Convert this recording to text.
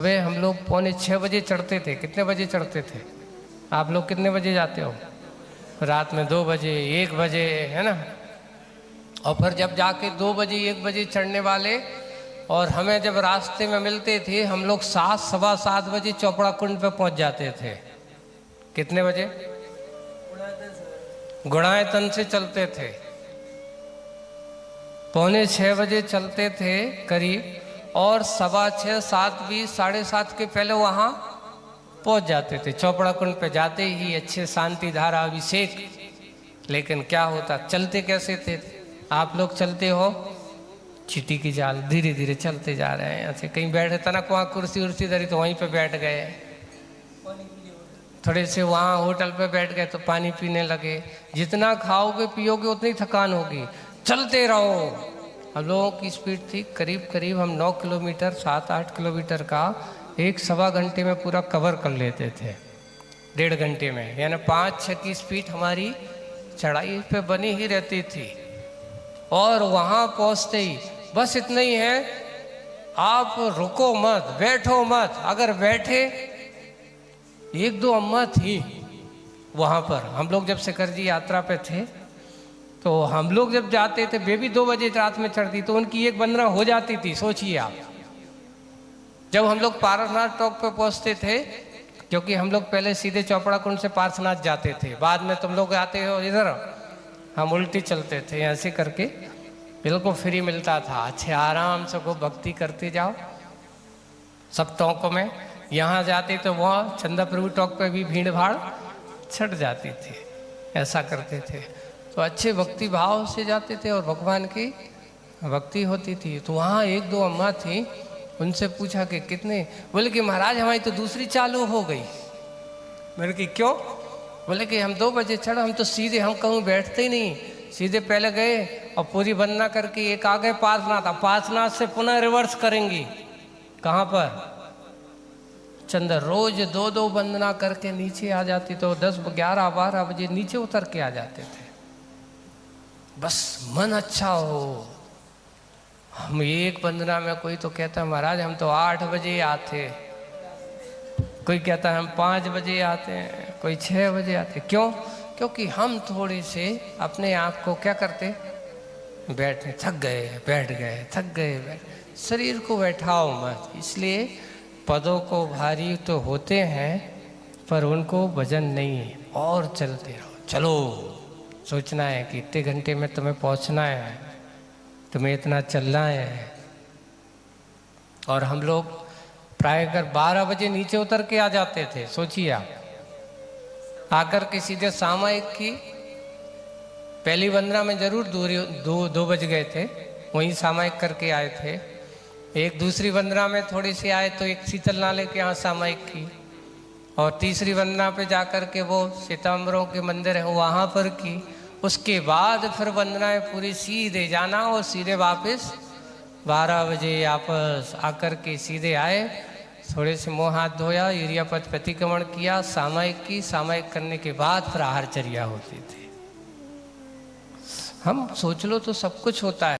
वे हम लोग 5:45 चढ़ते थे। कितने बजे चढ़ते थे? आप लोग कितने बजे जाते हो? रात में 2 बजे 1 बजे, है ना। और फिर जब जाके 2 बजे 1 बजे चढ़ने वाले और हमें जब रास्ते में मिलते थे, हम लोग 7 सवा 7 बजे चौपड़ा कुंड पे पहुंच जाते थे। कितने बजे? गुणायतन से चलते थे, 5:45 बजे चलते थे करीब, और 6:15 7 20 7:30 के पहले वहाँ पहुँच जाते थे। चौपड़ा कुंड पे जाते ही अच्छे शांति धारा अभिषेक। लेकिन क्या होता, चलते कैसे थे? आप लोग चलते हो चीटी की जाल, धीरे धीरे चलते जा रहे हैं। ऐसे कहीं बैठे तनक वहाँ कुर्सी उर्सी धरी तो वहीं पे बैठ गए, थोड़े से वहाँ होटल पे बैठ गए तो पानी पीने लगे। जितना खाओगे पियोगे उतनी थकान होगी, चलते रहो। हम लोगों की स्पीड थी करीब करीब हम 9 किलोमीटर 7-8 किलोमीटर का 1-1.25 घंटे में पूरा कवर कर लेते थे, 1.5 घंटे में। यानी 5-6 की स्पीड हमारी चढ़ाई पे बनी ही रहती थी। और वहाँ पहुँचते ही बस इतना ही है, आप रुको मत, बैठो मत। अगर बैठे 1-2 अम्मा थी वहाँ पर। हम लोग जब शिखर जी यात्रा पे थे तो हम लोग जब जाते थे, वे भी 2 बजे रात में चढ़ती तो उनकी एक वंदना हो जाती थी। सोचिए आप, जब हम लोग पारसनाथ टॉप पे पहुँचते थे, क्योंकि हम लोग पहले सीधे चौपड़ा कुंड से पारसनाथ जाते थे, बाद में तुम लोग आते हो इधर, हम उल्टी चलते थे। ऐसे करके बिल्कुल फ्री मिलता था, अच्छे आराम से को भक्ति करते जाओ सब टॉक में। यहाँ जाते तो वहाँ चंदा प्रभु टॉक पे भी भीड़ भाड़ छट जाती थी, ऐसा करते थे। तो अच्छे भक्ति भाव से जाते थे और भगवान की भक्ति होती थी। तो वहाँ 1-2 अम्मा थी, उनसे पूछा कि कितने? बोले कि महाराज हमारी तो दूसरी चालू हो गई। मैंने कि क्यों? बोले कि हम 2 बजे चढ़े, हम तो सीधे, हम कहूँ बैठते ही नहीं, सीधे पहले गए और पूरी वंदना करके एक आ गए पारसनाथ। अब पारसनाथ से पुनः रिवर्स करेंगी, कहाँ पर? चंद्र। रोज 2-2 वंदना करके नीचे आ जाती, तो 10-11-12 बजे नीचे उतर के आ जाते थे। बस मन अच्छा हो। हम एक वंदना में, कोई तो कहता महाराज हम तो 8 बजे आते, कोई कहता है हम 5 बजे आते हैं, कोई 6 बजे आते। क्यों? क्योंकि हम थोड़े से अपने आप को क्या करते, बैठे, थक गए बैठ गए, थक गए बैठ। शरीर को बैठाओ मत। इसलिए पदों को भारी तो होते हैं पर उनको वजन नहीं है, और चलते रहो। चलो, सोचना है कि इतने घंटे में तुम्हें पहुंचना है, तुम्हें इतना चलना है। और हम लोग प्राय कर 12 बजे नीचे उतर के आ जाते थे। सोचिए आप, आकर के सीधे सामायिक की पहली वंदना में जरूर 2 बज गए थे, वहीं सामायिक करके आए थे। एक दूसरी वंदना में थोड़ी सी आए तो एक शीतल नाले के यहाँ सामायिक की, और तीसरी वंदना पे जाकर के वो सीताम्बरों के मंदिर है वहाँ पर की। उसके बाद फिर वंदनाएं पूरी सीधे जाना और सीधे वापस 12 बजे वापस आकर के सीधे आए, थोड़े से मुँह हाथ धोया, यूरिया पथ प्रतिक्रमण किया, सामायिक की। सामायिक करने के बाद फिर आहारचर्या होती थी। हम सोच लो तो सब कुछ होता है।